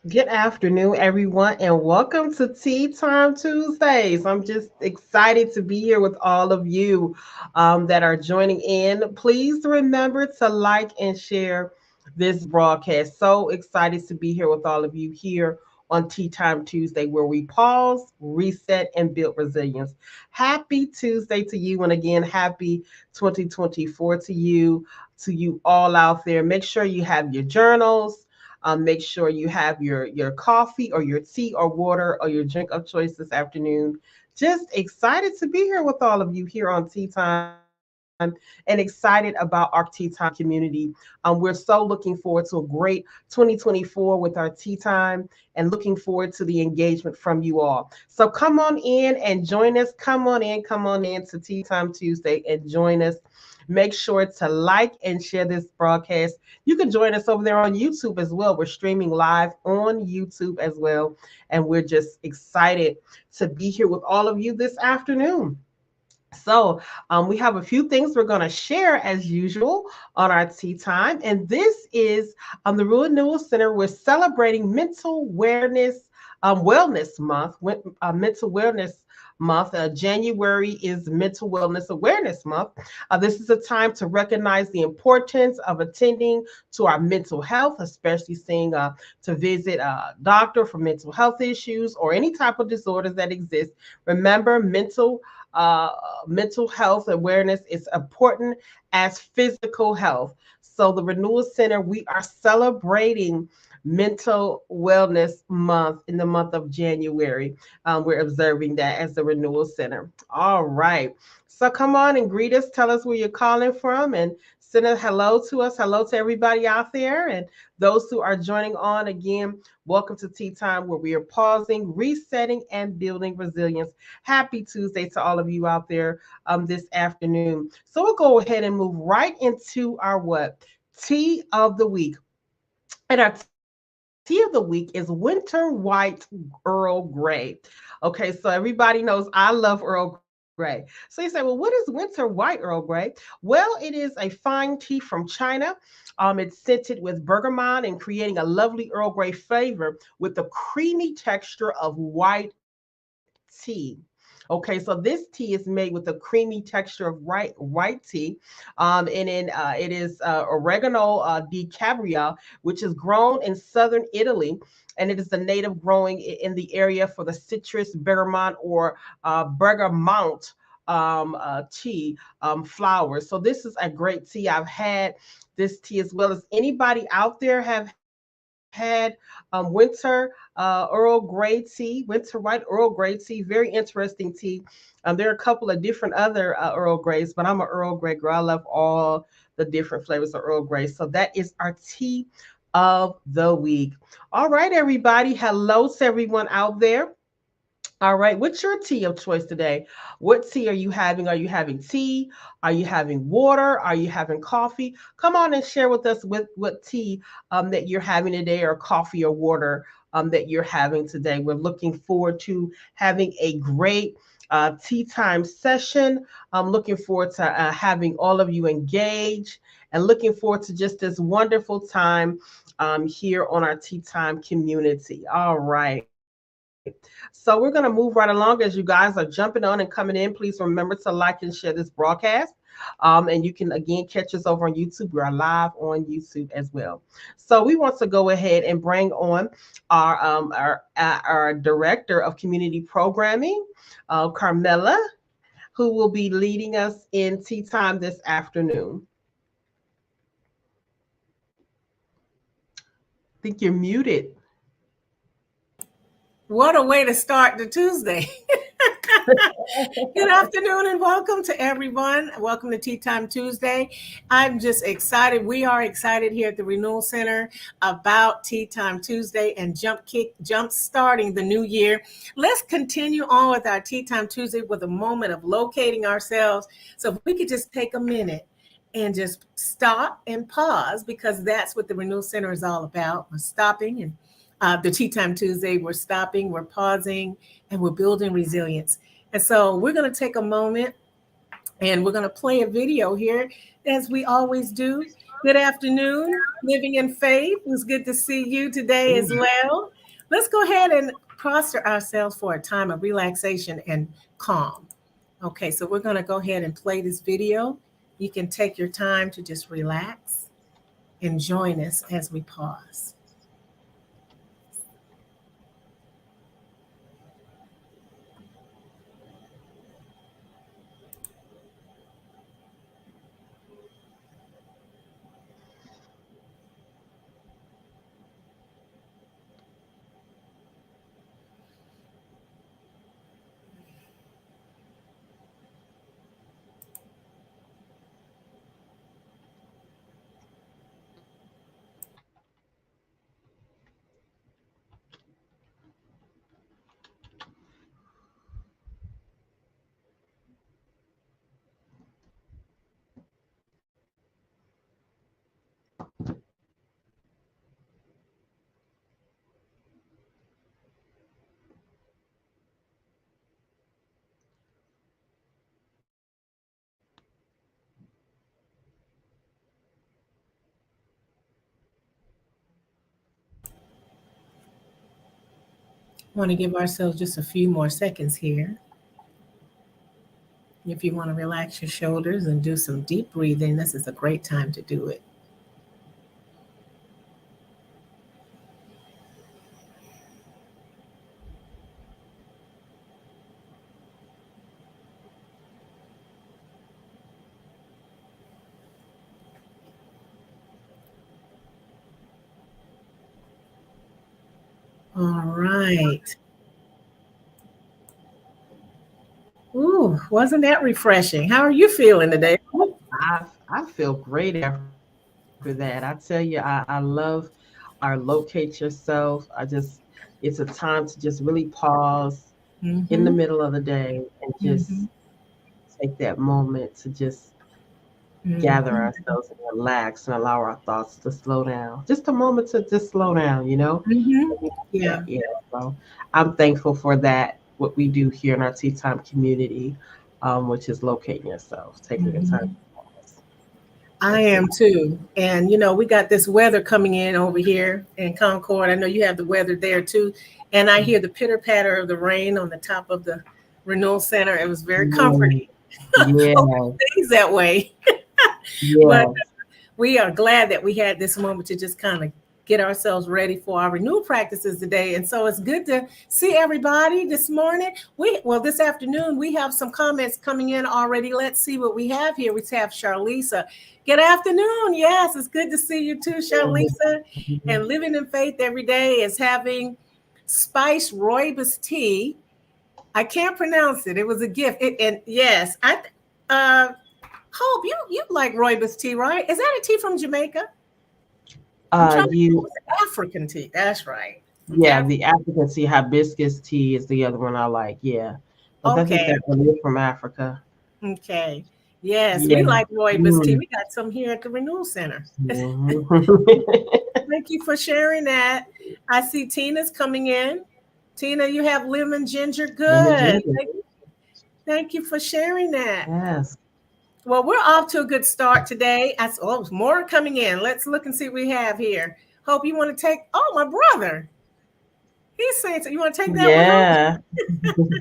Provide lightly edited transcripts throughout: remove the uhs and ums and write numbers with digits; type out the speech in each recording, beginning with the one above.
Good afternoon, everyone, and welcome to Tea Time Tuesdays. I'm just excited to be here with all of you that are joining in. Please remember to like and share this broadcast. So excited to be here with all of you here on Tea Time Tuesday, where we pause, reset, and build resilience. Happy Tuesday to you, and again, happy 2024 to you all out there. Make sure you have your journals. Make sure you have your coffee or your tea or water or your drink of choice this afternoon. Just excited to be here with all of you here on Tea Time and excited about our Tea Time community. We're so looking forward to a great 2024 with our Tea Time and looking forward to the engagement from you all. So come on in and join us. Come on in to Tea Time Tuesday and join us. Make sure to like and share this broadcast. You can join us over there on YouTube as well. We're streaming live on YouTube as well. And we're just excited to be here with all of you this afternoon. So we have a few things we're going to share as usual on our tea time. And this is the Renewal Center. We're celebrating Mental Awareness Wellness Month, Mental Wellness Month. January is Mental Wellness Awareness Month. This is a time to recognize the importance of attending to our mental health, especially seeing to visit a doctor for mental health issues or any type of disorders that exist. Remember, mental health awareness is important as physical health. So the Renewal Center, we are celebrating Mental Wellness Month in the month of January. We're observing that as the Renewal Center. All right. So come on and greet us. Tell us where you're calling from and send a hello to us. Hello to everybody out there. And those who are joining on again, welcome to Tea Time, where we are pausing, resetting, and building resilience. Happy Tuesday to all of you out there this afternoon. So we'll go ahead and move right into our what? Tea of the week. And our tea of the week is winter white Earl Grey. Okay, so everybody knows I love Earl Grey. So you say, well, what is winter white Earl Grey? Well, it is a fine tea from China. It's scented with bergamot and creating a lovely Earl Grey flavor with the creamy texture of white tea. Okay, so this tea is made with a creamy texture of white tea, and then it is oregano di Cabria, which is grown in southern Italy, and it is the native growing in the area for the citrus bergamot or bergamot tea flowers. So this is a great tea. I've had this tea as well as anybody out there have had winter Earl Grey tea, winter white Earl Grey tea, very interesting tea. There are a couple of different other Earl Greys, but I'm an Earl Grey girl. I love all the different flavors of Earl Grey. So that is our tea of the week. All right, everybody. Hello to everyone out there. All right, what's your tea of choice today? What tea are you having? Are you having tea? Are you having water? Are you having coffee? Come on and share with us what tea that you're having today, or coffee or water that you're having today. We're looking forward to having a great tea time session. I'm looking forward to having all of you engage and looking forward to just this wonderful time here on our tea time community. All right. So we're going to move right along as you guys are jumping on and coming in. Please remember to like and share this broadcast. And you can again catch us over on YouTube. We are live on YouTube as well. So we want to go ahead and bring on our director of community programming, Carmela, who will be leading us in tea time this afternoon. I think you're muted. What a way to start the Tuesday. Good afternoon and welcome to everyone. Welcome to Tea Time Tuesday. I'm just excited. We are excited here at the Renewal Center about Tea Time Tuesday and jump starting the new year. Let's continue on with our Tea Time Tuesday with a moment of locating ourselves. So if we could just take a minute and just stop and pause, because that's what the Renewal Center is all about. We're stopping, and the Tea Time Tuesday, we're stopping, we're pausing, and we're building resilience. And so we're going to take a moment and we're going to play a video here as we always do. Good afternoon, Living in Faith. It was good to see you today as well. Let's go ahead and posture ourselves for a time of relaxation and calm. Okay, so we're going to go ahead and play this video. You can take your time to just relax and join us as we pause. I want to give ourselves just a few more seconds here. If you want to relax your shoulders and do some deep breathing, this is a great time to do it. All right. Ooh, wasn't that refreshing? How are you feeling today? I feel great after that. I tell you, I love our locate yourself. It's a time to just really pause in the Mm-hmm. middle of the day and just Mm-hmm. take that moment to just gather Mm-hmm. ourselves and relax and allow our thoughts to slow down. Just a moment to just slow down, you know? Mm-hmm. And we do Yeah. that, yeah. So I'm thankful for that, what we do here in our Tea Time community, which is locating yourself, taking your time Mm-hmm. to pause. I That's am it. too. And we got this weather coming in over here in Concord. I know you have the weather there too. And I hear the pitter patter of the rain on the top of the Renewal Center. It was very Yeah, comforting. Hope yeah, it stays that way. But yes, we are glad that we had this moment to just kind of get ourselves ready for our renewal practices today. And so it's good to see everybody this morning. This afternoon we have some comments coming in already. Let's see what we have here. We have Charlisa. Good afternoon. Yes, it's good to see you too, Charlisa. And living in faith every day is having spiced rooibos tea. I can't pronounce it. It was a gift. And yes, uh Hope, you like rooibos tea, right? Is that a tea from Jamaica? I'm trying to think. you, What's the African tea? That's right. yeah, the African tea, hibiscus tea is the other one I like. Yeah, I think Okay. that one is from Africa. Okay. Yes, we Yeah. like rooibos tea. Mm. We got some here at the Renewal Center. Mhm. Thank you for sharing that. I see Tina's coming in. Tina, you have lemon ginger. Lemon Good. ginger. Thank you for sharing that. Yes. Well, we're off to a good start today. There's more coming in. Let's look and see what we have here. Hope you want to take. Oh, my brother. He's saying, so you want to take that one home? Yeah.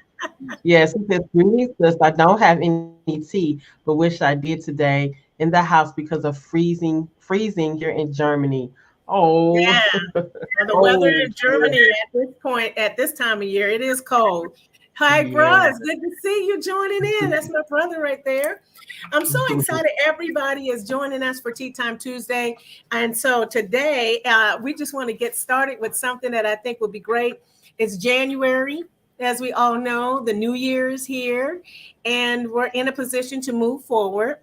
Yes. He says, "Greetings, sis. I don't have any tea, but wish I did today in the house because of freezing here in Germany." Oh, Yeah. And the weather oh, in Germany at this point, at this time of year, it is cold. Hi, bro. yeah. It's good to see you joining in. That's my brother right there. I'm so excited. Everybody is joining us for Tea Time Tuesday. And so today, we just want to get started with something that I think will be great. It's January. As we all know, the new year is here, and we're in a position to move forward.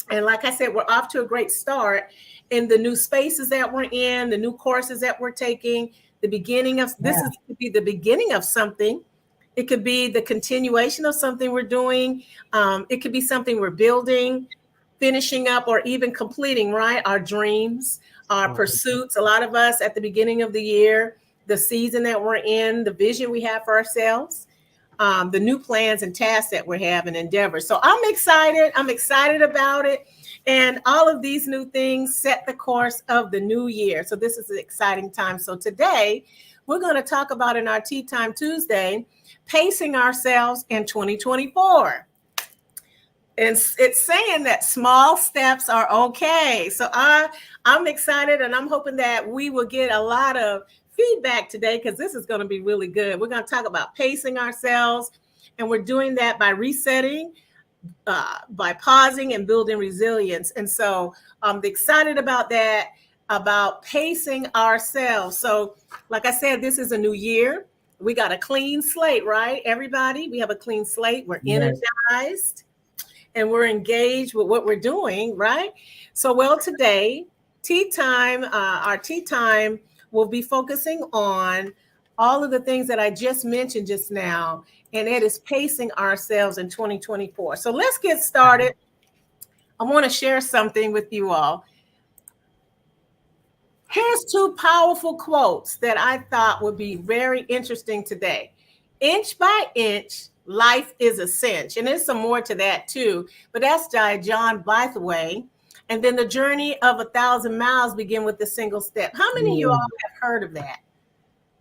And like I said, we're off to a great start in the new spaces that we're in, the new courses that we're taking. The beginning of this Yeah. is could be the beginning of something. It could be the continuation of something we're doing. It could be something we're building, finishing up, or even completing, right? Our dreams, our pursuits. A lot of us at the beginning of the year, the season that we're in, the vision we have for ourselves, the new plans and tasks that we have and endeavors. So I'm excited. I'm excited about it. And all of these new things set the course of the new year. So this is an exciting time. So today, we're going to talk about in our Tea Time Tuesday, pacing ourselves in 2024. And it's saying that small steps are okay. So I'm excited, and I'm hoping that we will get a lot of feedback today because this is going to be really good. We're going to talk about pacing ourselves, and we're doing that by resetting, by pausing and building resilience. And so I'm excited about that, about pacing ourselves. So, like I said, this is a new year. We got a clean slate, right? Everybody, we have a clean slate. We're Yes. energized and we're engaged with what we're doing, right? So, well, today, our tea time will be focusing on all of the things that I just mentioned just now, and it is pacing ourselves in 2024. So, let's get started. I want to share something with you all. Here's two powerful quotes that I thought would be very interesting today. Inch by inch, life is a cinch. And there's some more to that too, but that's by John Bytheway. And then the journey of 1,000 miles begin with a single step. How many of you all Mm. have heard of that?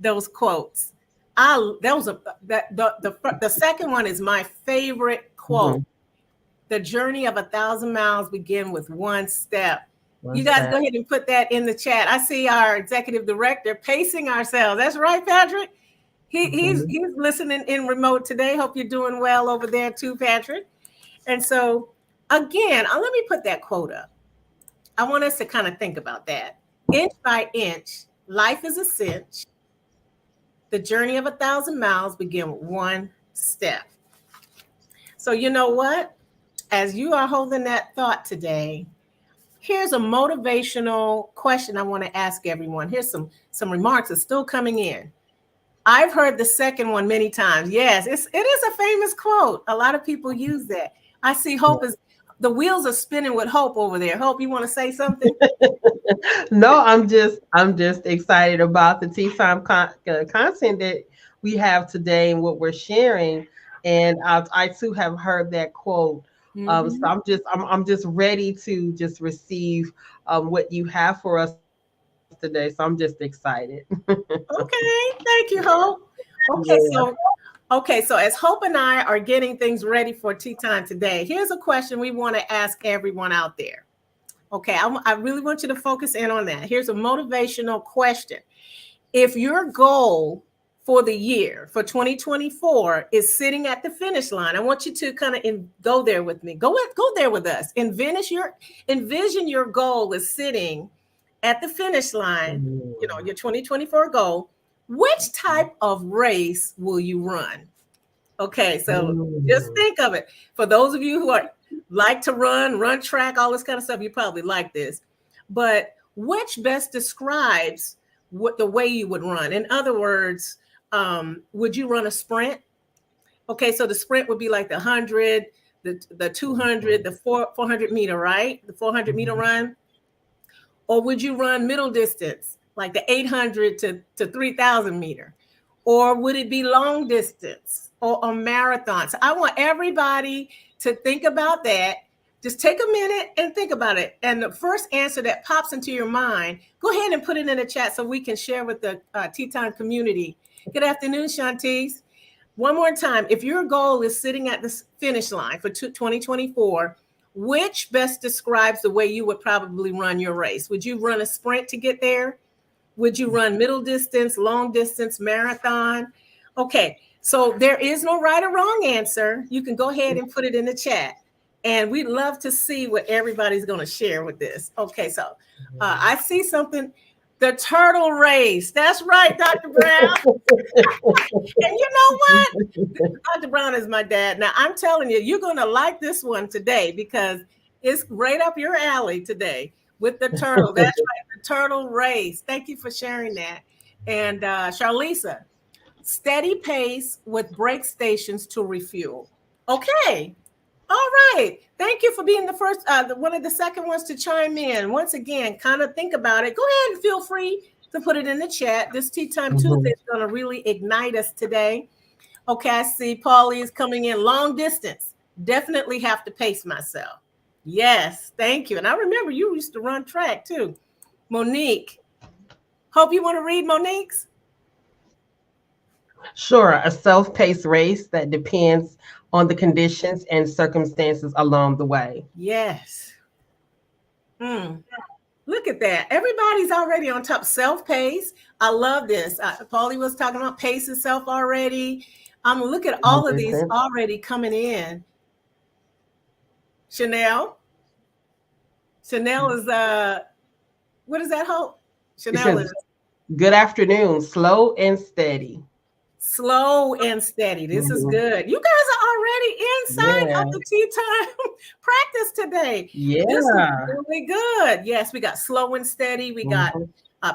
Those quotes. The second one is my favorite quote. Mhm. The journey of 1,000 miles begin with one step. You What's guys go that? ahead and put that in the chat. I see our executive director pacing ourselves. That's right, Patrick. Mhm. He's listening in remote today. Hope you're doing well over there too, Patrick. And so again, let me put that quote up. I want us to kind of think about that. Inch by inch, life is a cinch. The journey of 1,000 miles begins with one step. So you know what? As you are holding that thought today, here's a motivational question I want to ask everyone. Here's some remarks that's still coming in. I've heard the second one many times. Yes, it is a famous quote. A lot of people use that. I see Hope is the wheels are spinning with Hope over there. Hope, you want to say something? No, I'm just excited about the tea time content that we have today and what we're sharing. And I too have heard that quote. So Mm-hmm. I'm just ready to just receive what you have for us today. So I'm just excited. Okay, thank you, Hope. Okay, Yeah. so as Hope and I are getting things ready for tea time today, here's a question we want to ask everyone out there. Okay, I really want you to focus in on that. Here's a motivational question. If your goal for the year for 2024 is sitting at the finish line, I want you to kind of go there with me. Go there with us. Envision your goal is sitting at the finish line, your 2024 goal. Which type of race will you run? Okay, so just Mm. think of it. For those of you who are like to run track, all this kind of stuff, you probably like this. But which best describes what the way you would run? In other words, would you run a sprint? Okay, so the sprint would be like the 100, the 200, the 400 meter, right? The 400-meter run. Or would you run middle distance, like the 800 to 3,000 meter? Or would it be long distance or a marathon? So I want everybody to think about that. Just take a minute and think about it. And the first answer that pops into your mind, go ahead and put it in the chat so we can share with the Tea Time community. Good afternoon, Shantice. One more time, if your goal is sitting at the finish line for 2024, which best describes the way you would probably run your race? Would you run a sprint to get there? Would you run middle distance, long distance, marathon? Okay, so there is no right or wrong answer. You can go ahead and put it in the chat. And we'd love to see what everybody's going to share with this. Okay, so I see something. The turtle race. That's right, Dr. Brown. And you know what? Dr. Brown is my dad. Now, I'm telling you, you're going to like this one today because it's right up your alley today with the turtle. That's right, the turtle race. Thank you for sharing that. And Charlisa, steady pace with brake stations to refuel. Okay. All right. Thank you for being the first, one of the second ones to chime in. Once again, kind of think about it. Go ahead and feel free to put it in the chat. This Tea Time Tuesday is going to really ignite us today. Okay, I see Paulie is coming in long distance. Definitely have to pace myself. Yes, thank you. And I remember you used to run track too. Monique, hope you want to read Monique's. Sure, a self-paced race that depends on the conditions and circumstances along the way. Yes. Look at that. Everybody's already on top. Self-pace. I love this. Paulie was talking about pace itself already. Look at all of these already coming in. Chanel is what is that, Hope? Chanel is good afternoon, slow and steady. Slow and steady. This is good. You guys are already inside of the Tea Time practice today. Yeah. This is really good. Yes, we got slow and steady. We got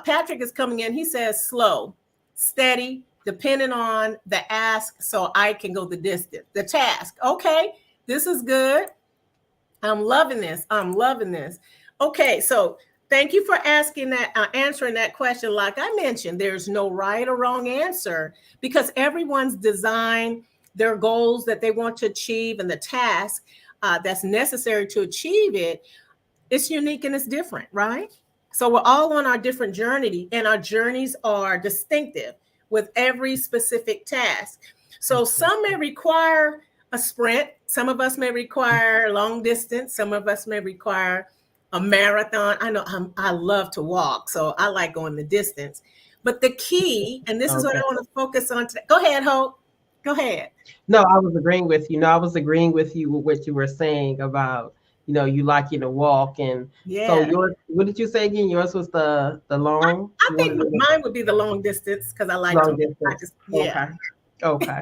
Patrick is coming in. He says slow, steady, depending on the ask, so I can go the distance, the task. Okay, this is good. I'm loving this. Okay, so thank you for asking that, answering that question. Like I mentioned, there's no right or wrong answer because everyone's designed their goals that they want to achieve and the task that's necessary to achieve it. It's unique and it's different, right? So we're all on our different journey, and our journeys are distinctive with every specific task. So some may require a sprint. Some of us may require long distance. Some of us may require a marathon. I know I love to walk, so I like going the distance. But the key, and this is what I want to focus on today. Go ahead, Hope. Go ahead. No, I was agreeing with you. No, I was agreeing with you with what you were saying about, you like to walk. And so Yeah. yours, what did you say again? Yours was the long. I You want to think do the mine would be the long distance because I like to long walk. I distance? just, yeah. Okay. Okay.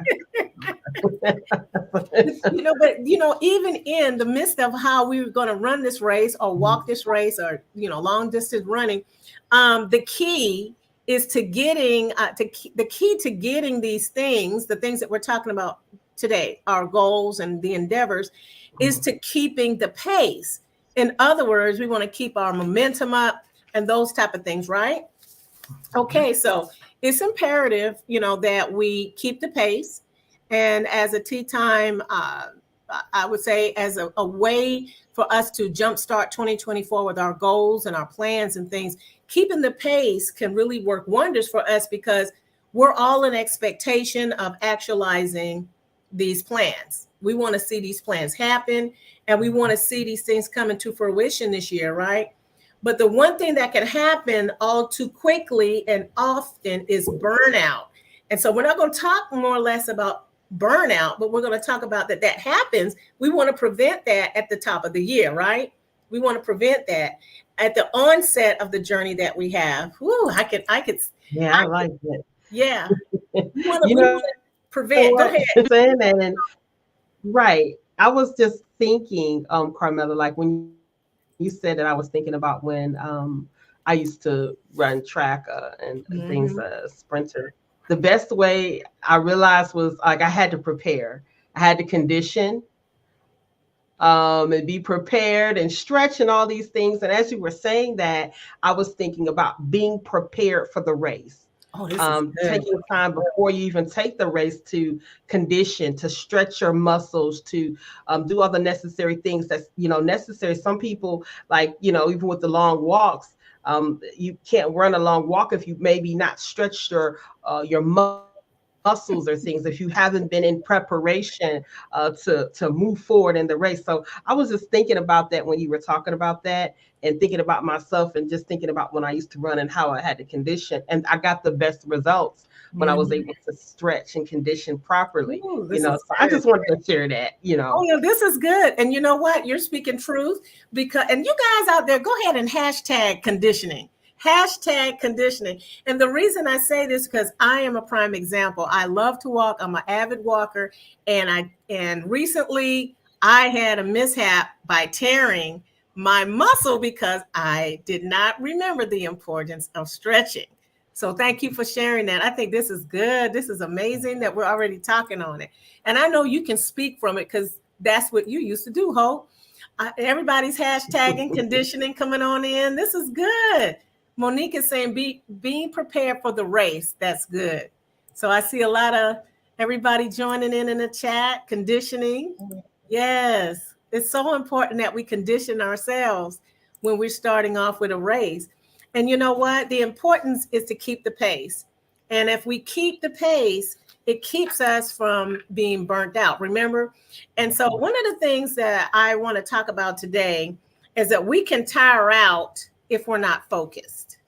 But even in the midst of how we were going to run this race or walk this race or long distance running, the key is to getting the key to getting these things, the things that we're talking about today, our goals and the endeavors, is to keeping the pace. In other words, we want to keep our momentum up and those type of things, right? Okay, so it's imperative, that we keep the pace. And as a tea time, I would say as a way for us to jumpstart 2024 with our goals and our plans and things, keeping the pace can really work wonders for us because we're all in expectation of actualizing these plans. We want to see these plans happen and we want to see these things coming to fruition this year, right? But the one thing that can happen all too quickly and often is burnout. And so we're not going to talk more or less about burnout, but we're going to talk about that happens. We want to prevent that at the top of the year, right? We want to prevent that at the onset of the journey that we have. Whoo, Yeah, I like it. yeah. You We know want to prevent. Go what? ahead. Saying that, and right. I was just thinking, Carmela, like when you said that, I was thinking about when I used to run track and things, Mhm. sprinter. The best way I realized was like I had to prepare. I had to condition, and be prepared and stretch and all these things. And as you were saying that, I was thinking about being prepared for the race. Oh, this is good. Taking time before you even take the race to condition, to stretch your muscles, to do all the necessary things that's necessary. Some people, like even with the long walks, you can't run a long walk if you maybe not stretched your muscles or things. If you haven't been in preparation to move forward in the race. So I was just thinking about that when you were talking about that, and thinking about myself, and just thinking about when I used to run and how I had to condition, and I got the best results when I was able Mhm. to stretch and condition properly. Ooh, this So is I good. just wanted to share that. Oh, yeah, this is good. And you know what? You're speaking truth because, and you guys out there, go ahead and hashtag conditioning. Hashtag conditioning. And the reason I say this because I am a prime example. I love to walk. I'm an avid walker, and recently I had a mishap by tearing my muscle because I did not remember the importance of stretching. So thank you for sharing that. I think this is good. This is amazing that we're already talking on it. And I know you can speak from it because that's what you used to do, Hope. Everybody's hashtagging conditioning coming on in. This is good. Monique is saying being prepared for the race. That's good. So I see a lot of everybody joining in the chat. Conditioning. Yes. It's so important that we condition ourselves when we're starting off with a race. And you know what? The importance is to keep the pace. And if we keep the pace, it keeps us from being burnt out. Remember? And so, one of the things that I want to talk about today is that we can tire out if we're not focused.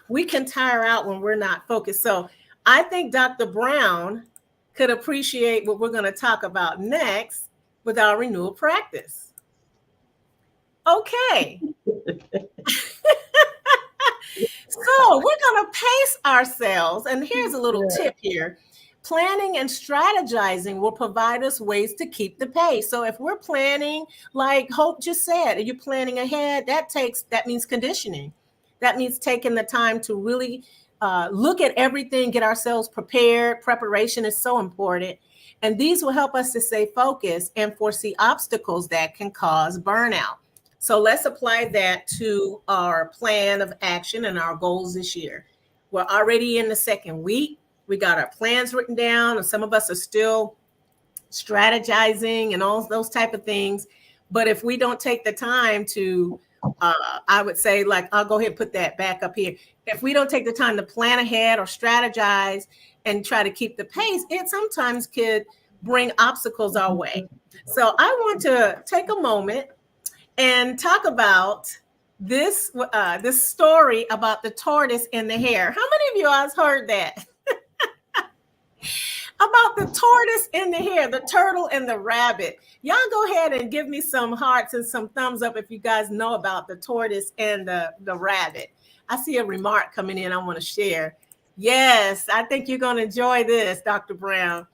We can tire out when we're not focused. So, I think Dr. Brown could appreciate what we're going to talk about next with our renewal practice. Okay. So we're going to pace ourselves. And here's a little tip here. Planning and strategizing will provide us ways to keep the pace. So if we're planning, like Hope just said, and you're planning ahead, that means conditioning. That means taking the time to really look at everything, get ourselves prepared. Preparation is so important. And these will help us to stay focused and foresee obstacles that can cause burnout. So let's apply that to our plan of action and our goals this year. We're already in the second week. We got our plans written down, and some of us are still strategizing and all those type of things. But if we don't take the time to, I would say, like, I'll go ahead and put that back up here. If we don't take the time to plan ahead or strategize and try to keep the pace, it sometimes could bring obstacles our way. So I want to take a moment and talk about this story about the tortoise and the hare. How many of you guys heard that? about the tortoise and the hare, the turtle and the rabbit. Y'all go ahead and give me some hearts and some thumbs up if you guys know about the tortoise and the rabbit. I see a remark coming in I want to share. Yes, I think you're going to enjoy this, Dr. Brown.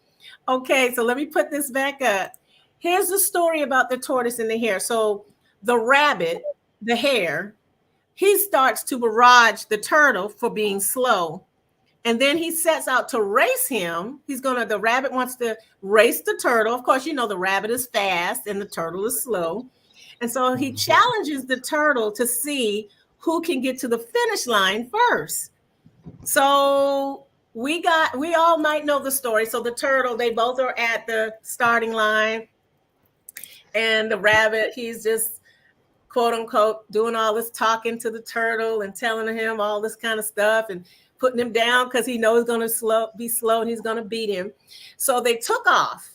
Okay, so let me put this back up. Here's the story about the tortoise and the hare. So the rabbit, the hare, he starts to barrage the turtle for being slow. And then he sets out to race him. The rabbit wants to race the turtle. Of course, the rabbit is fast and the turtle is slow. And so he challenges the turtle to see who can get to the finish line first. So we all might know the story. So the turtle, they both are at the starting line. And the rabbit, he's just quote unquote doing all this talking to the turtle and telling him all this kind of stuff and putting him down because he knows he's going to be slow and he's going to beat him. So they took off.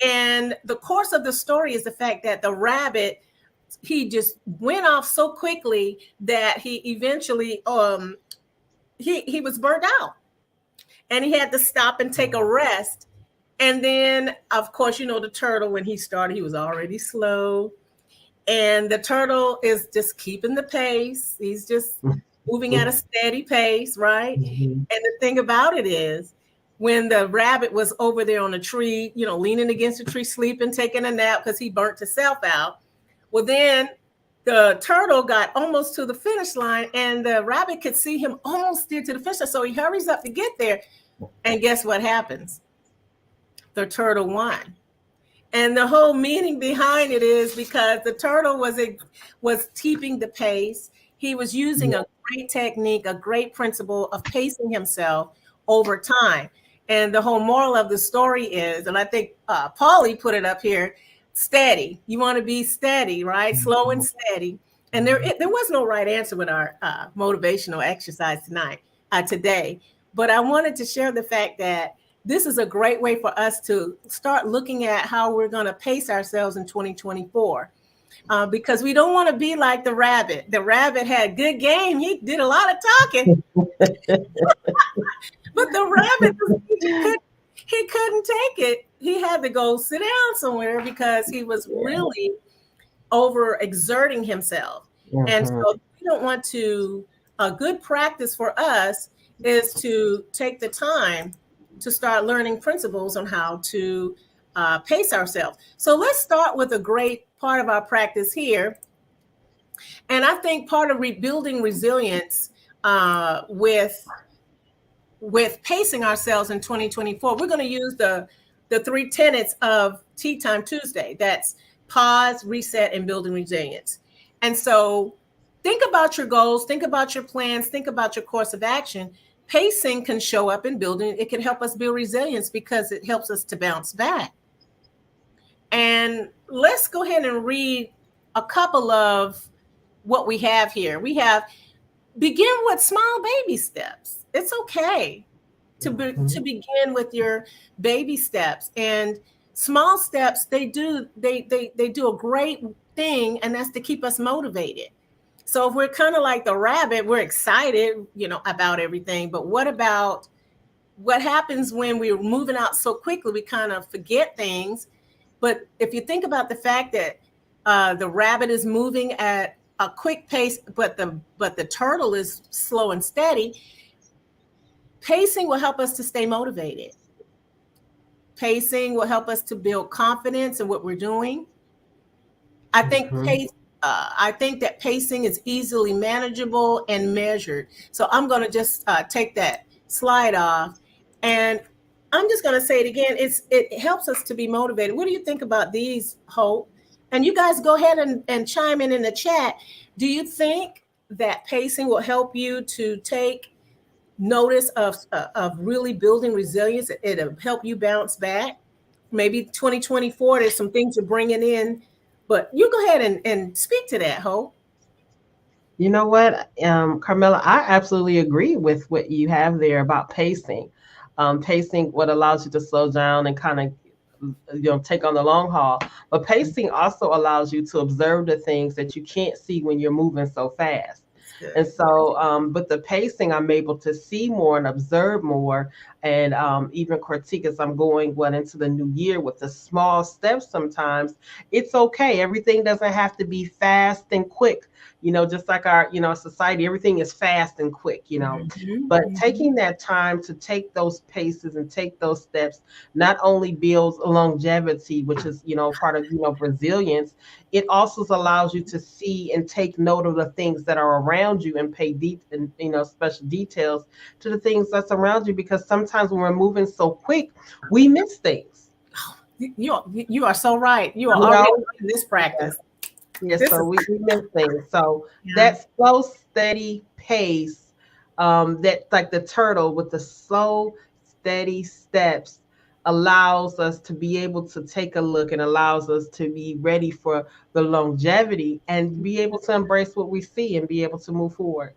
And the course of the story is the fact that the rabbit, he just went off so quickly that he eventually he was burnt out. And he had to stop and take a rest. And then, of course, the turtle, when he started, he was already slow. And the turtle is just keeping the pace. He's just moving at a steady pace, right? Mm-hmm. And the thing about it is, when the rabbit was over there on a tree, leaning against a tree, sleeping, taking a nap because he burnt himself out. Well, then the turtle got almost to the finish line and the rabbit could see him almost near to the finish line. So he hurries up to get there. And guess what happens? The turtle won. And the whole meaning behind it is because the turtle was keeping the pace. He was using a great technique, a great principle of pacing himself over time. And the whole moral of the story is, and I think Paulie put it up here, steady. You want to be steady, right? Slow and steady. And there was no right answer with our motivational exercise today. But I wanted to share the fact that this is a great way for us to start looking at how we're going to pace ourselves in 2024. Because we don't want to be like the rabbit. The rabbit had good game. He did a lot of talking. But the rabbit, he couldn't take it. He had to go sit down somewhere because he was really overexerting himself. Mm-hmm. And so we don't want to, a good practice for us is to take the time to start learning principles on how to pace ourselves. So let's start with a great part of our practice here. And I think part of rebuilding resilience with pacing ourselves in 2024, we're going to use the 3 tenets of Tea Time Tuesday. That's pause, reset, and building resilience. And so think about your goals, think about your plans, think about your course of action. Pacing can show up in building. It can help us build resilience because it helps us to bounce back. And let's go ahead and read a couple of what we have here. We have begin with small baby steps. It's okay to begin with your baby steps, and small steps. They do a great thing, and that's to keep us motivated. So if we're kind of like the rabbit, we're excited, about everything. But what happens when we're moving out so quickly? We kind of forget things. But if you think about the fact that the rabbit is moving at a quick pace, but the turtle is slow and steady, pacing will help us to stay motivated. Pacing will help us to build confidence in what we're doing. I think that pacing is easily manageable and measured. So I'm going to just take that slide off, and I'm just going to say it again. It helps us to be motivated. What do you think about these, Hope? And you guys go ahead and chime in the chat. Do you think that pacing will help you to take notice of really building resilience? It'll help you bounce back. Maybe 2024, there's some things you're bringing in, but you go ahead and speak to that, Hope. You know what, Carmela, I absolutely agree with what you have there about pacing. Pacing, what allows you to slow down and kind of take on the long haul. But pacing also allows you to observe the things that you can't see when you're moving so fast. And so, but the pacing, I'm able to see more and observe more. and even critique as I'm going into the new year with the small steps. Sometimes it's okay. Everything doesn't have to be fast and quick. Just like our society, everything is fast and quick. Mhm, But mhm. taking that time to take those paces and take those steps not only builds longevity, which is part of resilience. It also allows you to see and take note of the things that are around you and pay deep and special details to the things that's around you, because sometimes when we're moving so quick, we miss things. You are so right. You are You already know, in this practice. yeah, This so is we miss things. So yeah. that slow, steady pace, that like the turtle with the slow, steady steps allows us to be able to take a look and allows us to be ready for the longevity and be able to embrace what we see and be able to move forward.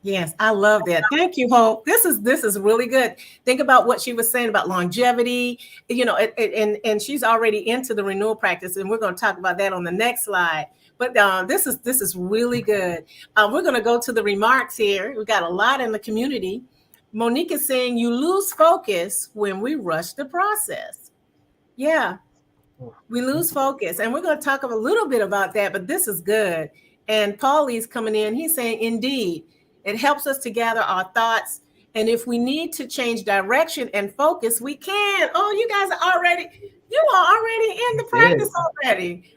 Yes, I love that. Thank you, Hope. This is really good. Think about what she was saying about longevity. And she's already into the renewal practice, and we're going to talk about that on the next slide. But this is really good. We're going to go to the remarks here. We got a lot in the community. Monique is saying you lose focus when we rush the process. Yeah, we lose focus, and we're going to talk a little bit about that, but this is good. And Paulie's coming in. He's saying, indeed, it helps us to gather our thoughts. And if we need to change direction and focus, we can. Oh, you are already in the That's practice it. already.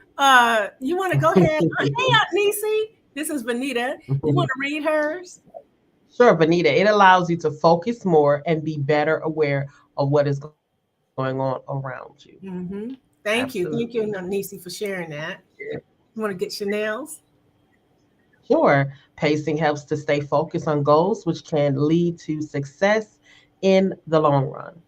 You want to go ahead? Hey, Aunt Nisi. This is Vanita. You want to read hers? Sure, Vanita. It allows you to focus more and be better aware of what is going on around you. Mm-hmm. Thank you. Absolutely. Thank you, Aunt Nisi, for sharing that. You want to get Chanel's? Sure. Pacing helps to stay focused on goals, which can lead to success in the long run.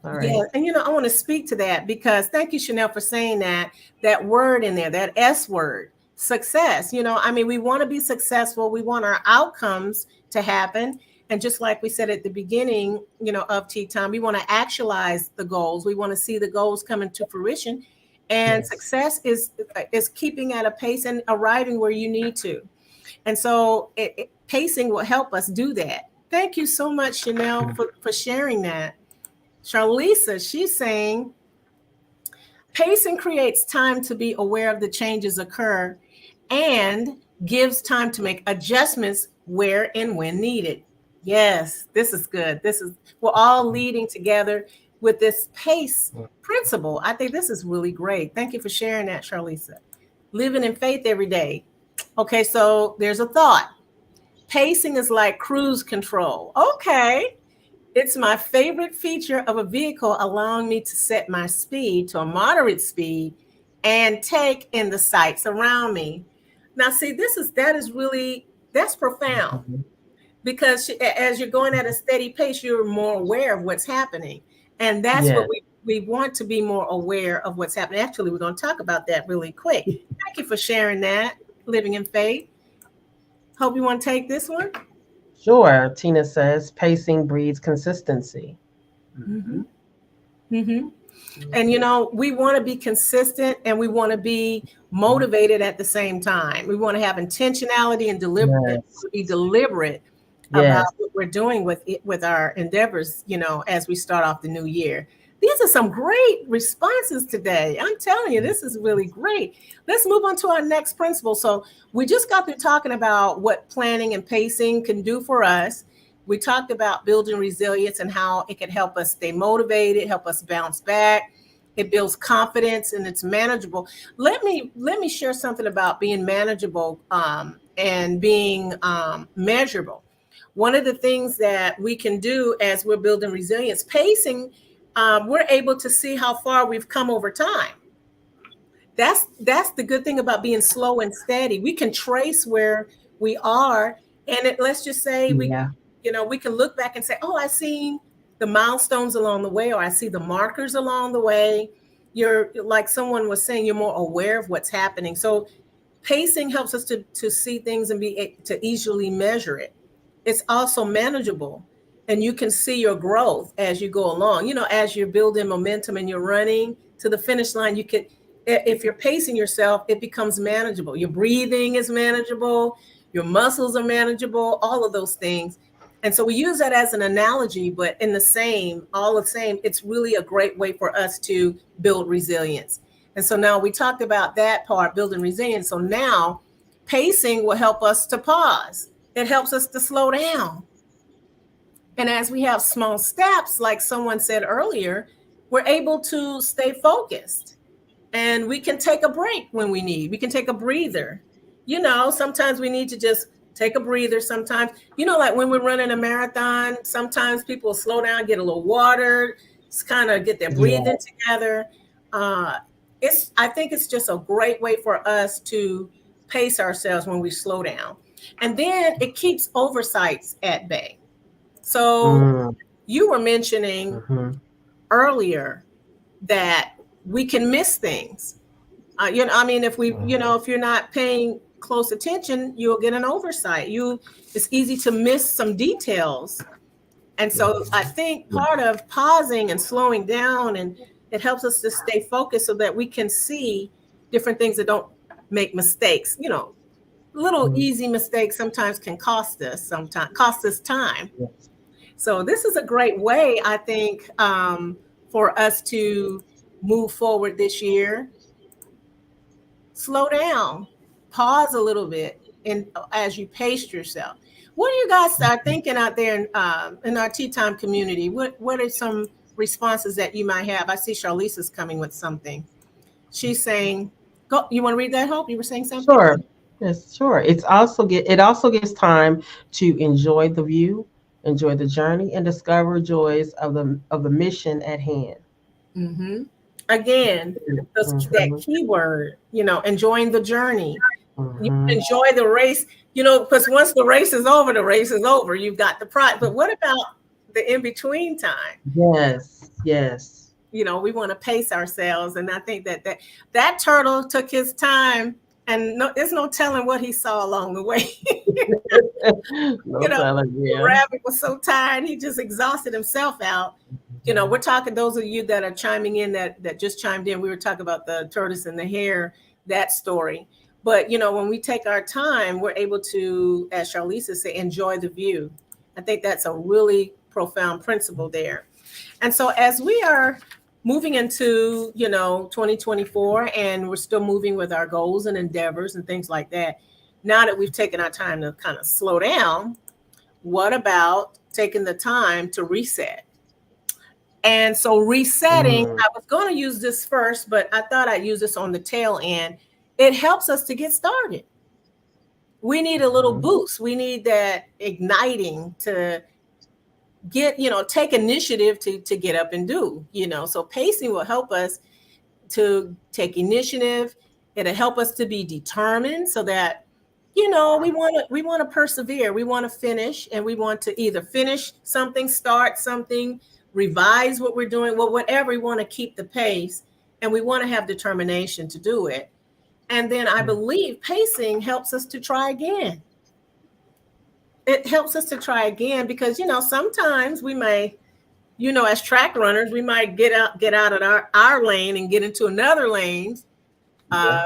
All Yeah, right. and I want to speak to that because thank you, Chanel, for saying that word in there, that S word, success. I mean, we want to be successful. We want our outcomes to happen. And just like we said at the beginning, of Tea Time, we want to actualize the goals. We want to see the goals come into fruition. And Yes. success is keeping at a pace and arriving where you need to. And so pacing will help us do that. Thank you so much, Chanel, for sharing that. Charlisa, she's saying pacing creates time to be aware of the changes occur and gives time to make adjustments where and when needed. Yes, this is good. We're all leading together with this pace principle. I think this is really great. Thank you for sharing that, Charlisa. Living in faith every day. Okay, so there's a thought. Pacing is like cruise control. Okay, it's my favorite feature of a vehicle, allowing me to set my speed to a moderate speed and take in the sights around me. Now, see, that's profound because as you're going at a steady pace, you're more aware of what's happening. And that's what Yes. we want to be more aware of what's happening. Actually, we're going to talk about that really quick. Thank you for sharing that, Living in Faith. Hope you want to take this one. Sure. Tina says pacing breeds consistency. Mm-hmm. Mhm. Mm-hmm. And we want to be consistent and we want to be motivated at the same time. We want to have intentionality and Yes. be deliberate about Yes. what we're doing with our endeavors, as we start off the new year. These are some great responses today. I'm telling you, this is really great. Let's move on to our next principle. So we just got through talking about what planning and pacing can do for us. We talked about building resilience and how it can help us stay motivated, help us bounce back. It builds confidence and it's manageable. Let me share something about being manageable and being measurable. One of the things that we can do as we're building resilience, pacing, we're able to see how far we've come over time. That's the good thing about being slow and steady. We can trace where we are, and let's just say Yeah. we can look back and say, "Oh, I seen the milestones along the way, or I see the markers along the way." You're like someone was saying, you're more aware of what's happening. So pacing helps us to see things and to easily measure it. It's also manageable, and you can see your growth as you go along. As you're building momentum and you're running to the finish line, you could, if you're pacing yourself, it becomes manageable. Your breathing is manageable, your muscles are manageable, all of those things. And so we use that as an analogy, but in the same, all the same, it's really a great way for us to build resilience. And so now we talked about that part, building resilience. So now pacing will help us to pause. It helps us to slow down. And as we have small steps, like someone said earlier, we're able to stay focused, and we can take a break when we need. We can take a breather. Sometimes we need to just take a breather. Sometimes, like when we're running a marathon, sometimes people slow down, get a little water, just kind of get their breathing together. I think it's just a great way for us to pace ourselves when we slow down. And then it keeps oversights at bay. So you were mentioning earlier that we can miss things. If if you're not paying close attention, you'll get an oversight. It's easy to miss some details. And so I think part of pausing and slowing down, and it helps us to stay focused so that we can see different things that don't make mistakes. Little easy mistakes sometimes can cost us time. So this is a great way, I think, for us to move forward this year. Slow down, pause a little bit, and as you pace yourself. What do you guys are thinking out there in our tea time community? What are some responses that you might have? I see Charlize is coming with something. She's saying, "Go." You want to read that, Hope? You were saying something. Sure. Yes, sure. It also gives time to enjoy the view, enjoy the journey, and discover joys of the mission at hand. Mm-hmm. Again, that key word, enjoying the journey. You enjoy the race, because once the race is over, the race is over. You've got the prize. But what about the in-between time? Yes. We want to pace ourselves. And I think that turtle took his time, and there's no telling what he saw along the way. The rabbit was so tired, he just exhausted himself out. We're talking, those of you that are chiming in, that just chimed in, we were talking about the tortoise and the hare, that story. But, when we take our time, we're able to, as Charlize said, enjoy the view. I think that's a really profound principle there. And so as we are moving into, 2024, and we're still moving with our goals and endeavors and things like that, now that we've taken our time to kind of slow down, what about taking the time to reset? And so resetting, I was going to use this first, but I thought I'd use this on the tail end. It helps us to get started. We need a little boost. We need that igniting to get, take initiative to get up and do, so pacing will help us to take initiative. It'll help us to be determined so that, we want to persevere. We want to finish, and we want to either finish something, start something, revise what we're doing, whatever. We want to keep the pace, and we want to have determination to do it. And then I believe pacing helps us to try again. It helps us to try again because, sometimes we may, as track runners, we might get out of our lane and get into another lane.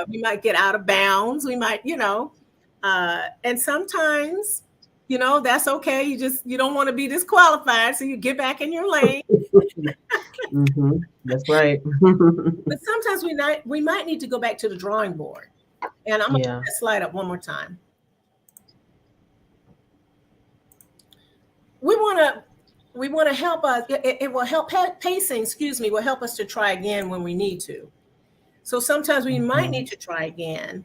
We might get out of bounds. We might, and sometimes, that's okay. You don't want to be disqualified. So you get back in your lane. That's right. But sometimes we might need to go back to the drawing board. And I'm going to put that slide up one more time. We want to help us. It will help pacing, will help us to try again when we need to. So sometimes we might need to try again.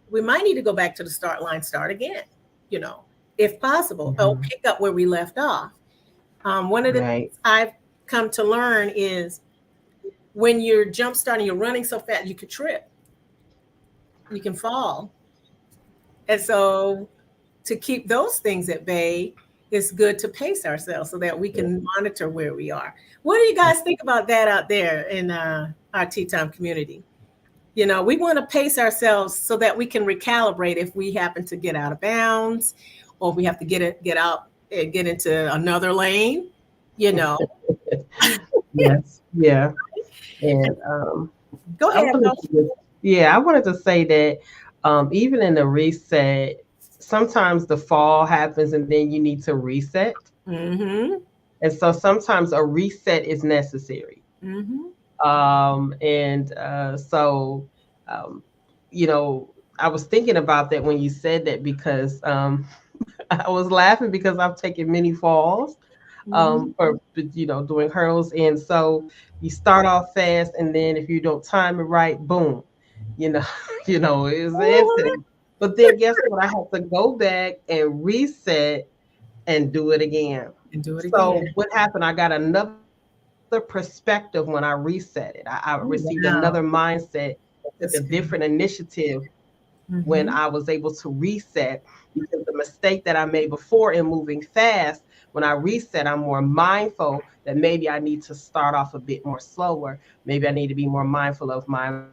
We might need to go back to the start line, start again, if possible, or pick up where we left off. One of the things I've come to learn is when you're jump starting, you're running so fast, you could trip, you can fall. And so to keep those things at bay, it's good to pace ourselves so that we can monitor where we are. What do you guys think about that out there in our tea time community? We want to pace ourselves so that we can recalibrate if we happen to get out of bounds, or if we have to get out and get into another lane, Yes. Yeah. And go ahead. I wanted to say that even in the reset, sometimes the fall happens and then you need to reset. Mm-hmm. And so sometimes a reset is necessary. Mm-hmm. And so, um, I was thinking about that when you said that because I was laughing because I've taken many falls Mm-hmm. for doing hurdles, and so you start off fast, and then if you don't time it right, boom, you know, it's an incident. But then guess what? I have to go back and reset and do it again. And do it So again. what happened? I got another perspective when I reset it. I received Oh, another wow. mindset, took a That's different good. initiative when I Mm-hmm. was able to reset, because the mistake that I made before in moving fast, when I reset, I'm more mindful that maybe I need to start off a bit more slower. Maybe I need to be more mindful of my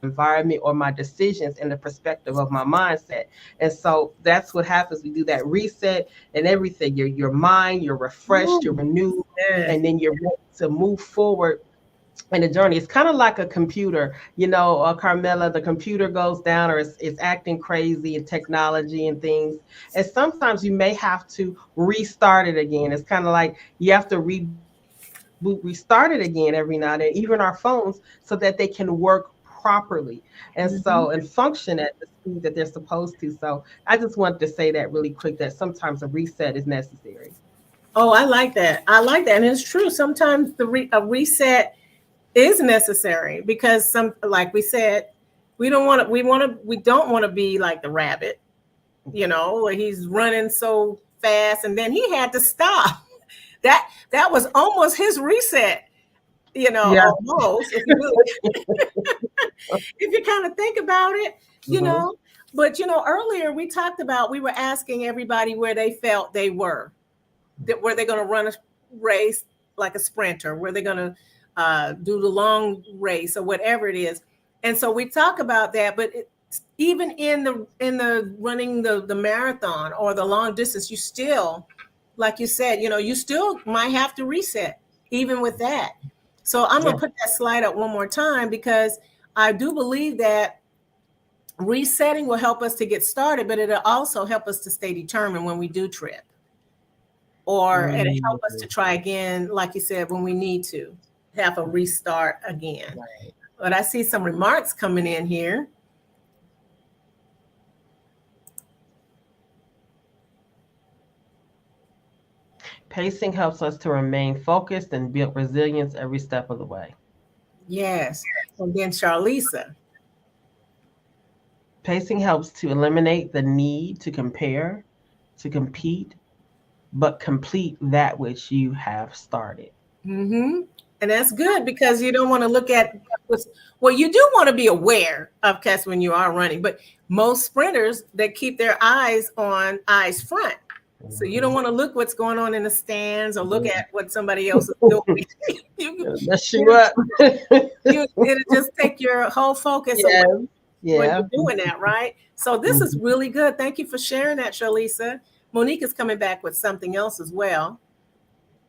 environment or my decisions and the perspective of my mindset. And so that's what happens. We do that reset and everything. Your mind, you're refreshed, you're Ooh, renewed, and good. then you're ready to move forward in the journey. It's kind of like a computer, Carmela, the computer goes down or it's acting crazy and technology and things. And sometimes you may have to restart it again. It's kind of like you have to reboot, restart it again every now and then, even our phones, so that they can work properly and Mm-hmm. function at the speed that they're supposed to. So I just wanted to say that really quick, that sometimes a reset is necessary. Oh, I like that. I like that. And it's true. Sometimes a reset is necessary because like we said, we don't want to be like the rabbit, where he's running so fast and then he had to stop. That was almost his reset, Yeah. almost, if you kind of think about it, you Hmm. know. But earlier we talked about, we were asking everybody where they felt they were. Were they going to run a race like a sprinter? Were they going to do the long race or whatever it is? And so we talk about that, but even in the running the marathon or the long distance, you still, like you said, you still might have to reset even with that. So I'm Yeah. gonna put that slide up one more time because I do believe that resetting will help us to get started, but it'll also help us to stay determined when we do trip, or it'll Mm, help us to try again, like you said, when we need to have a restart again. right. But I see some remarks coming in here. Pacing helps us to remain focused and build resilience every step of the way. Yes. And then Charlisa. Pacing helps to eliminate the need to compare, to compete, but complete that which you have started. Mm-hmm. And that's good because you don't want to look at what's, well, you do want to be aware of cats when you are running, but most sprinters, they keep their eyes on eyes front. So you don't Mhm. want to look what's going on in the stands or look at what somebody else is doing. you, It'll mess you it'll, up. it'll just take your whole focus away Yes. when Yeah. you're doing that, right? So this is Mhm. really good. Thank you for sharing that, Shalisa. Monique is coming back with something else as well.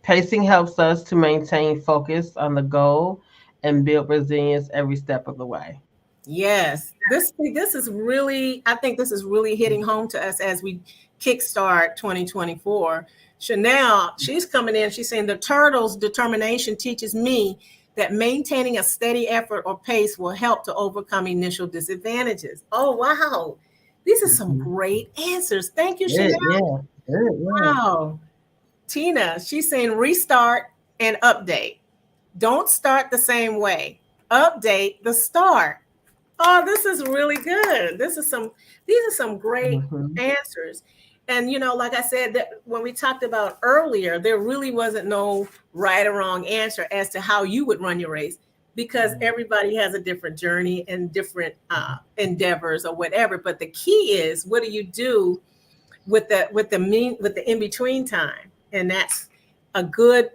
Pacing helps us to maintain focus on the goal and build resilience every step of the way. Yes, this is really, I think this is really hitting home to us as we kickstart 2024. Chanel, she's coming in. She's saying the turtle's determination teaches me that maintaining a steady effort or pace will help to overcome initial disadvantages. Oh wow, these are some Mhm. great answers. Thank you, Good, Chanel. yeah. Good, yeah. Wow, Tina, she's saying restart and update. Don't start the same way. Update the start. Oh, this is really good. These are some great Mhm. answers. And like I said, that when we talked about earlier, there really wasn't no right or wrong answer as to how you would run your race because everybody has a different journey and different endeavors or whatever. But the key is, what do you do with the in between time? And that's a good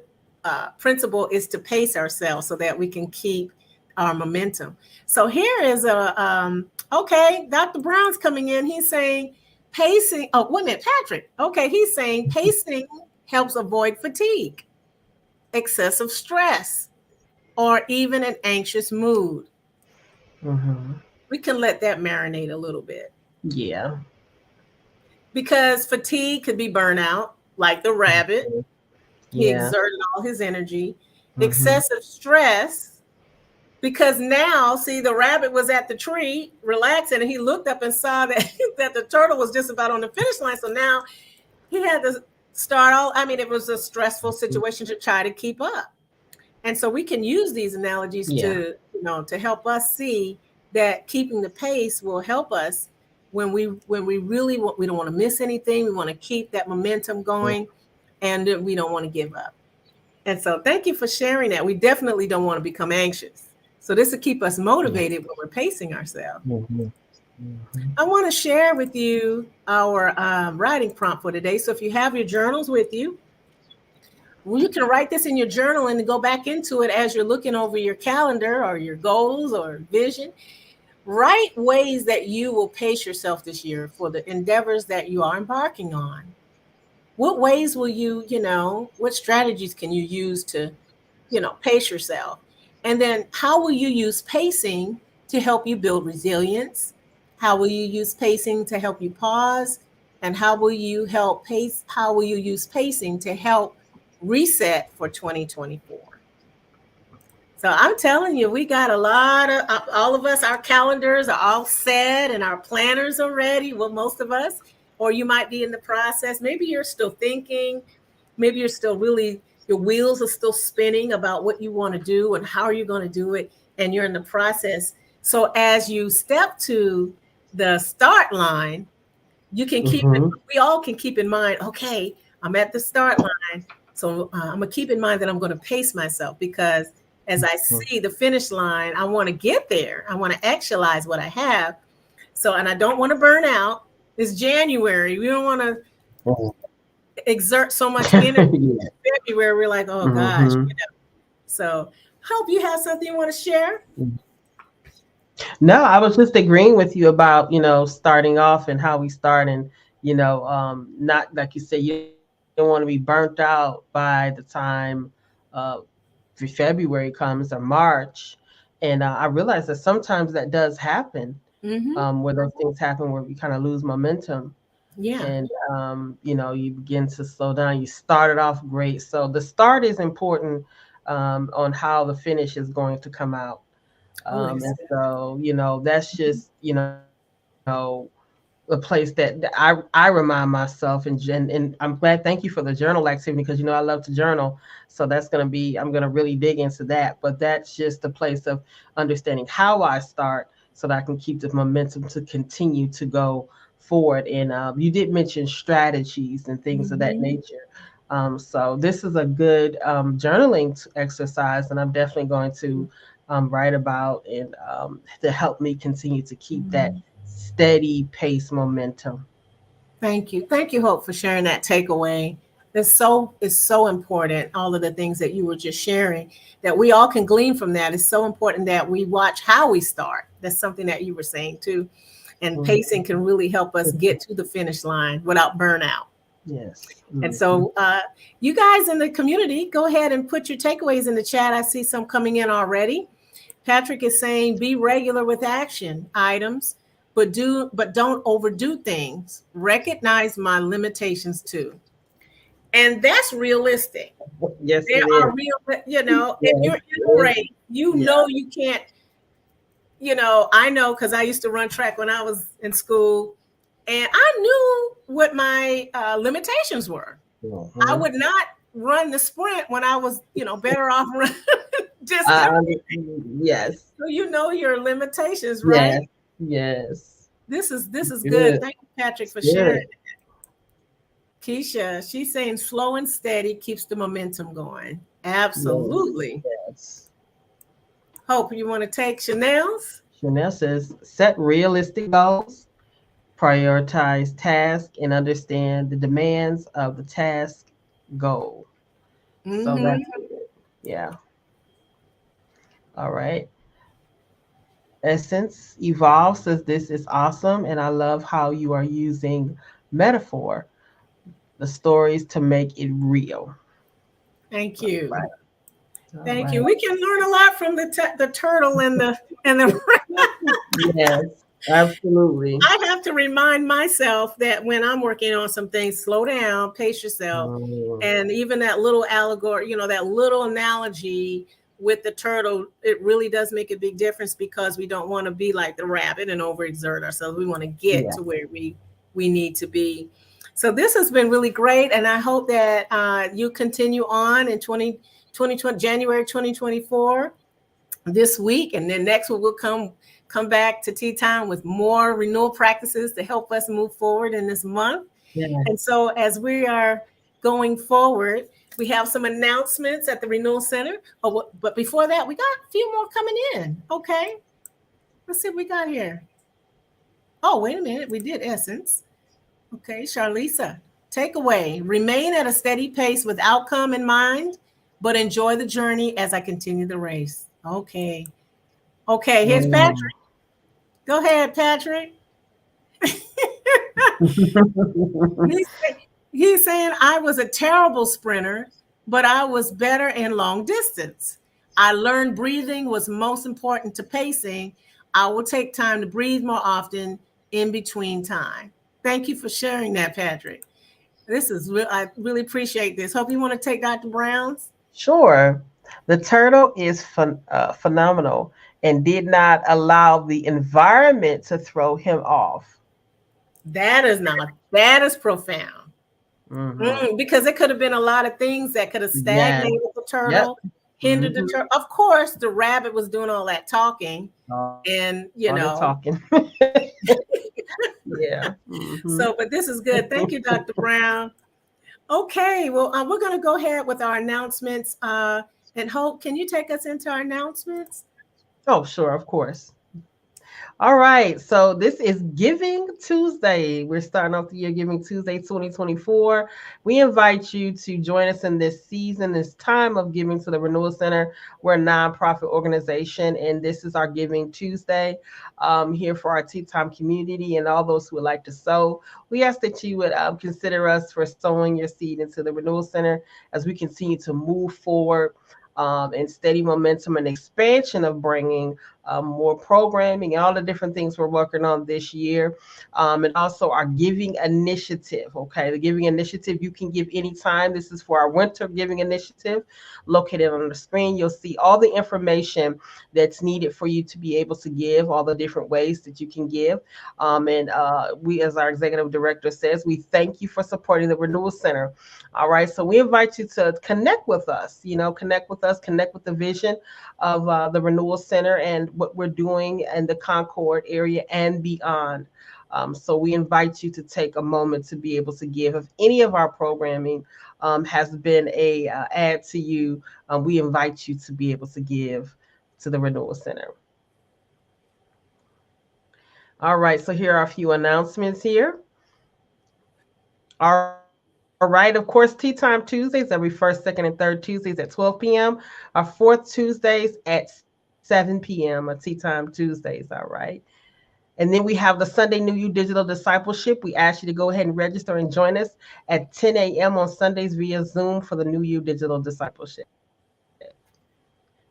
principle, is to pace ourselves so that we can keep our momentum. So here is okay, Dr. Brown's coming in. He's saying pacing. Oh, wait a minute, Patrick. Okay, he's saying pacing helps avoid fatigue, excessive stress, or even an anxious mood. Mhm. We can let that marinate a little bit Yeah. because fatigue could be burnout. like the rabbit. He Yeah. exerted all his energy. Hmm. Excessive stress, because now, see, the rabbit was at the tree relaxing, and he looked up and saw that that the turtle was just about on the finish line. So now he had to start all. I mean, it was a stressful situation to try to keep up. And so we can use these analogies Yeah. to, to help us see that keeping the pace will help us when we really want, we don't want to miss anything. We want to keep that momentum going, and we don't want to give up. And so thank you for sharing that. We definitely don't want to become anxious. So this will keep us Yeah. motivated when we're pacing ourselves. Hmm. Hmm. I want to share with you our writing prompt for today. So if you have your journals with you, well, you can write this in your journal and go back into it as you're looking over your calendar or your goals or vision. Write ways that you will pace yourself this year for the endeavors that you are embarking on. What ways will what strategies can you use to, pace yourself? And then how will you use pacing to help you build resilience? How will you use pacing to help you pause? And how will you use pacing to help reset for 2024? So I'm telling you, we got a lot of all of us, our calendars are all set and our planners are ready. Well, most of us, or you might be in the process. Maybe you're still thinking, maybe you're still really, your wheels are still spinning about what you want to do and how are you going to do it. And you're in the process. So as you step to the start line, you can Hmm. we all can keep in mind, okay, I'm at the start line. So I'm going to keep in mind that I'm going to pace myself, because as I see the finish line, I want to get there. I want to actualize what I have. So, and I don't want to burn out. It's January. We don't want to exert so much energy Yeah. in February. We're like, oh gosh. Hmm. So, hope you have something you want to share. No, I was just agreeing with you about, starting off and how we start, and, not like you said, you don't want to be burnt out by the time uh, February comes or March. And I realize that sometimes that does happen, Mm-hmm. where those things happen where we kind of lose momentum, Yeah. and you begin to slow down. You started off great, so the start is important, on how the finish is going to come out. Oh, that's And so, that's just, the place that I remind myself, and I'm glad. Thank you for the journal activity, because I love to journal. So that's gonna be, I'm gonna really dig into that. But that's just a place of understanding how I start, so that I can keep the momentum to continue to go forward. And you did mention strategies and things of that mm-hmm. nature. So this is a good journaling exercise, and I'm definitely going to write about, and to help me continue to keep that steady pace momentum. Thank you. Thank you, Hope, for sharing that takeaway. It's so important. All of the things that you were just sharing, that we all can glean from that. It's so important that we watch how we start. That's something that you were saying too. And Mhm. pacing can really help us get to the finish line without burnout. Yes. And Hmm. so, you guys in the community, go ahead and put your takeaways in the chat. I see some coming in already. Patrick is saying, be regular with action items, but don't overdo things. Recognize my limitations too. And that's realistic. Yes, There it are is. real, if Yes, you're in a it race, is. Yeah. you can't, I know, because I used to run track when I was in school, and I knew what my limitations were. I Hmm. would not run the sprint when I was, better off run distance. I, yes. So you know your limitations, right? Yes. Yes. This is good. Good. Thank you, Patrick, It's for sharing. good. Keisha, she's saying slow and steady keeps the momentum going. Yes. Absolutely. Yes. Hope you want to take Chanel's. Chanel says, set realistic goals, prioritize tasks, and understand the demands of the task goal. So Mm-hmm. that's good. Yeah. All right. Essence Evolve says, this is awesome, and I love how you are using metaphor, the stories to make it real. Thank you. Right. All Thank you. right. We can learn a lot from the turtle and the Yes. Absolutely. I have to remind myself that when I'm working on some things, slow down, pace yourself. Mm, And even that little allegory, that little analogy with the turtle, it really does make a big difference because we don't want to be like the rabbit and overexert ourselves. We want to get yeah. to where we need to be. So this has been really great, and I hope that you continue on in 2020 January 2024 this week, and then next week we'll come back to tea time with more renewal practices to help us move forward in this month. And Yes. so as we are going forward, we have some announcements at the Renewal Center. But before that, we got a few more coming in. Okay, let's see what we got here. Oh, wait a minute, we did Essence. Okay, Charlisa, takeaway: remain at a steady pace with outcome in mind, but enjoy the journey as I continue the race. Okay. Okay, here's Mm. Patrick. Go ahead, Patrick. He's, he's saying, I was a terrible sprinter, but I was better in long distance. I learned breathing was most important to pacing. I will take time to breathe more often in between time. Thank you for sharing that, Patrick. I really appreciate this. Hope you want to take Dr. Brown's. Sure. The turtle is phenomenal and did not allow the environment to throw him off. That is profound. Hmm. Because it could have been a lot of things that could have Yes. stagnated the Yep. turtle, hindered the Hmm. turtle. Of course, the rabbit was doing all that talking, All and the talking. Yeah. Hmm. so. But this is good. Thank you, Dr. Brown. Okay, well, we're going to go ahead with our announcements. And Hope, can you take us into our announcements? Oh, sure, of course. All right, so this is Giving Tuesday. We're starting off the year Giving Tuesday 2024. We invite you to join us in this season, this time of giving to the Renewal Center. We're a nonprofit organization, and this is our Giving Tuesday here for our Tea Time community and all those who would like to sow. We ask that you would consider us for sowing your seed into the Renewal Center as we continue to move forward and steady momentum and expansion of bringing more programming and all the different things we're working on this year. And also our giving initiative. Okay, the giving initiative, you can give anytime. This is for our winter giving initiative located on the screen. You'll see all the information that's needed for you to be able to give, all the different ways that you can give. And we, as our executive director says, we thank you for supporting the Renewal Center. All right, so we invite you to connect with us, connect with us, connect with the vision of the Renewal Center and what we're doing in the Concord area and beyond. So we invite you to take a moment to be able to give. If any of our programming has been a add to you, we invite you to be able to give to the Renewal Center. All right, so here are a few announcements here. All right, of course, Tea Time Tuesdays every first, second, and third Tuesdays at 12 p.m. Our fourth Tuesdays at 7 p.m. Tea Time Tuesdays. All right. And then we have the Sunday New You Digital Discipleship. We ask you to go ahead and register and join us at 10 a.m. on Sundays via Zoom for the New You Digital Discipleship.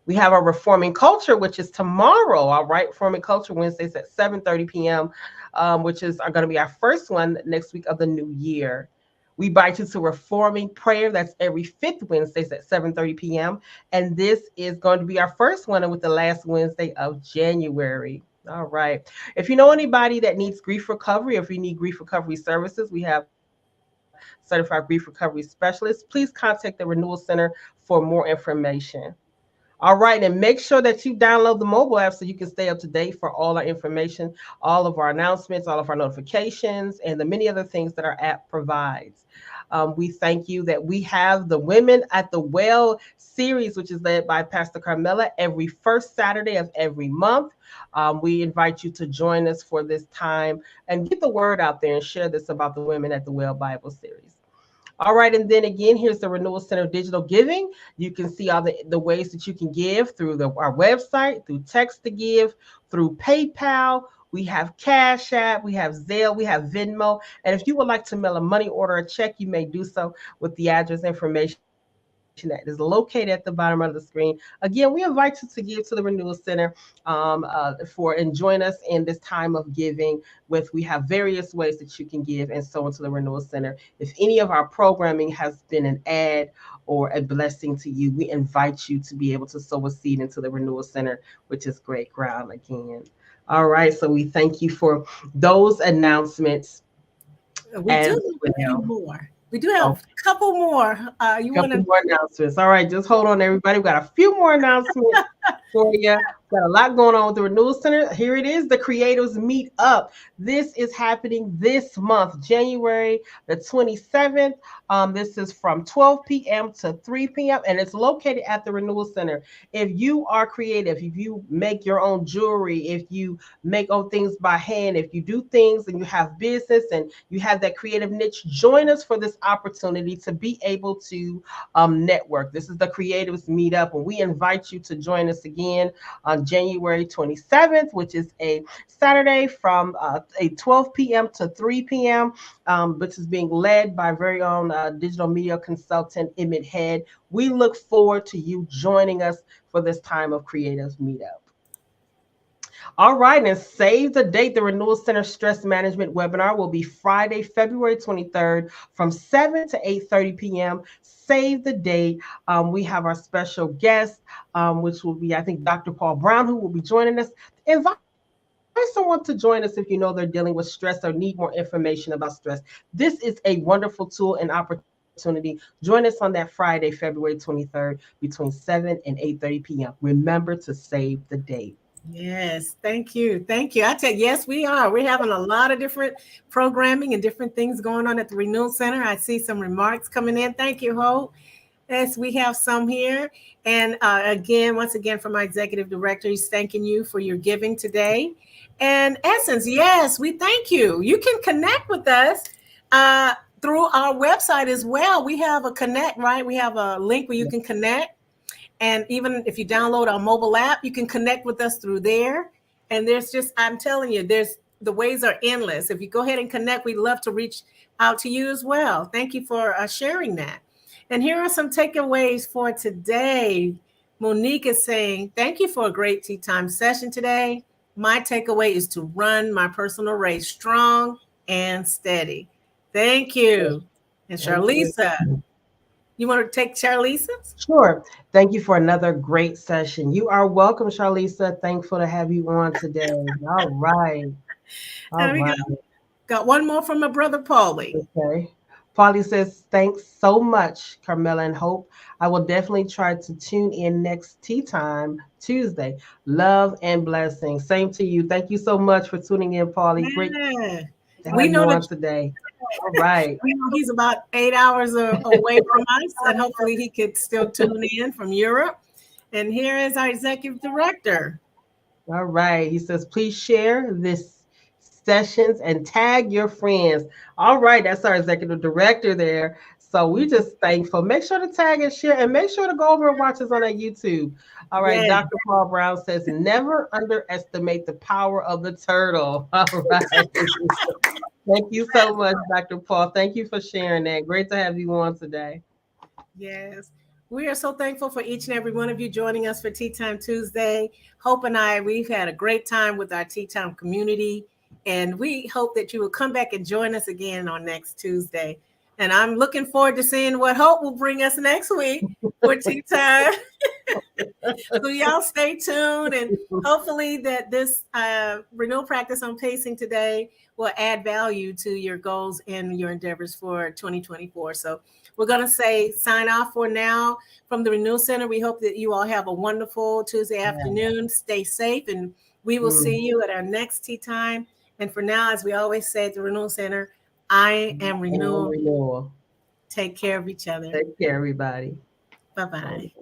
We have our Reforming Culture, which is tomorrow. All right, Reforming Culture Wednesdays at 7:30 p.m., which is are going to be our first one next week of the new year. We invite you to Reforming Prayer. That's every fifth Wednesdays at 7:30 p.m. And this is going to be our first one and with the last Wednesday of January. All right. If you know anybody that needs grief recovery, if you need grief recovery services, we have certified grief recovery specialists. Please contact the Renewal Center for more information. All right, and make sure that you download the mobile app so you can stay up to date for all our information, all of our announcements, all of our notifications, and the many other things that our app provides. We thank you that we have the Women at the Well series, which is led by Pastor Carmela every first Saturday of every month. We invite you to join us for this time and get the word out there and share this about the Women at the Well Bible series. All right, and then again, here's the Renewal Center Digital Giving. You can see all the ways that you can give through our website, through text to give, through PayPal. We have Cash App, we have Zelle, we have Venmo. And if you would like to mail a money order or check, you may do so with the address information on the screen. that is located at the bottom of the screen. Again, we invite you to give to the Renewal Center for and join us in this time of giving. With we have various ways that you can give and so into the Renewal Center. If any of our programming has been an ad or a blessing to you, we invite you to be able to sow a seed into the Renewal Center, which is great ground again. All right, so we thank you for those announcements We do as have a few well. more. We do have Oh, a couple more. You want couple to? more announcements. All right, just hold on, everybody. We've got a few more announcements for you. Got a lot going on with the Renewal Center. Here it is, the Creatives Meet Up. This is happening this month, January the 27th. This is from 12 p.m. to 3 p.m. and it's located at the Renewal Center. If you are creative, if you make your own jewelry, if you make own things by hand, if you do things and you have business and you have that creative niche, join us for this opportunity to be able to network. This is the Creatives Meet Up, and we invite you to join us again on January 27th, which is a Saturday from a 12 p.m. to 3 p.m., which is being led by very own digital media consultant Emmett Head. We look forward to you joining us for this time of Creatives Meetup. All right, and save the date. The Renewal Center Stress Management webinar will be Friday, February 23rd from 7 to 8:30 p.m. Save the date. We have our special guest, which will be, I think, Dr. Paul Brown, who will be joining us. Invite someone to join us if you know they're dealing with stress or need more information about stress. This is a wonderful tool and opportunity. Join us on that Friday, February 23rd, between 7 and 8:30 p.m. Remember to save the date. Yes, thank you. Thank you. I tell you, yes, we are. We're having a lot of different programming and different things going on at the Renewal Center. I see some remarks coming in. Thank you, Hope. Yes, we have some here. And again, once again, from our executive director, he's thanking you for your giving today. And Essence, yes, we thank you. You can connect with us through our website as well. We have a connect, right? We have a link where you can connect. And even if you download our mobile app, you can connect with us through there. And there's just, I'm telling you, the ways are endless. If you go ahead and connect, we'd love to reach out to you as well. Thank you for sharing that. And here are some takeaways for today. Monique is saying, thank you for a great tea time session today. My takeaway is to run my personal race strong and steady. Thank you. And Charlisa, you want to take Charlisa's? Sure. Thank you for another great session. You are welcome, Charlisa. Thankful to have you on today. All right. All And we right. got one more from my brother Paulie. Okay. Polly says, thanks so much, Carmela and Hope. I will definitely try to tune in next tea time Tuesday. Love and blessings. Same to you. Thank you so much for tuning in, Polly. Great Yeah. to We have you know that on today. All right. we know he's about 8 hours away from us, and hopefully he could still tune in from Europe. And here is our executive director. All right. He says, please share this sessions and tag your friends. All right. That's our executive director there. So we're just thankful. Make sure to tag and share and make sure to go over and watch us on our YouTube. All right. Yeah. Dr. Paul Brown says, never underestimate the power of the turtle. All right. Thank you so much, Dr. Paul. Thank you for sharing that. Great to have you on today. Yes. We are so thankful for each and every one of you joining us for Tea Time Tuesday. Hope and I, we've had a great time with our Tea Time community, and we hope that you will come back and join us again on next Tuesday. And I'm looking forward to seeing what Hope will bring us next week for Tea Time. So y'all stay tuned, and hopefully that this renewal practice on pacing today will add value to your goals and your endeavors for 2024. So we're going to say sign off for now from the Renewal Center. We hope that you all have a wonderful Tuesday afternoon. Stay safe, and we will see you at our next tea time. And for now, as we always say at the Renewal Center, I am Renewal. Renewal. Take care of each other. Take care, everybody. Bye-bye.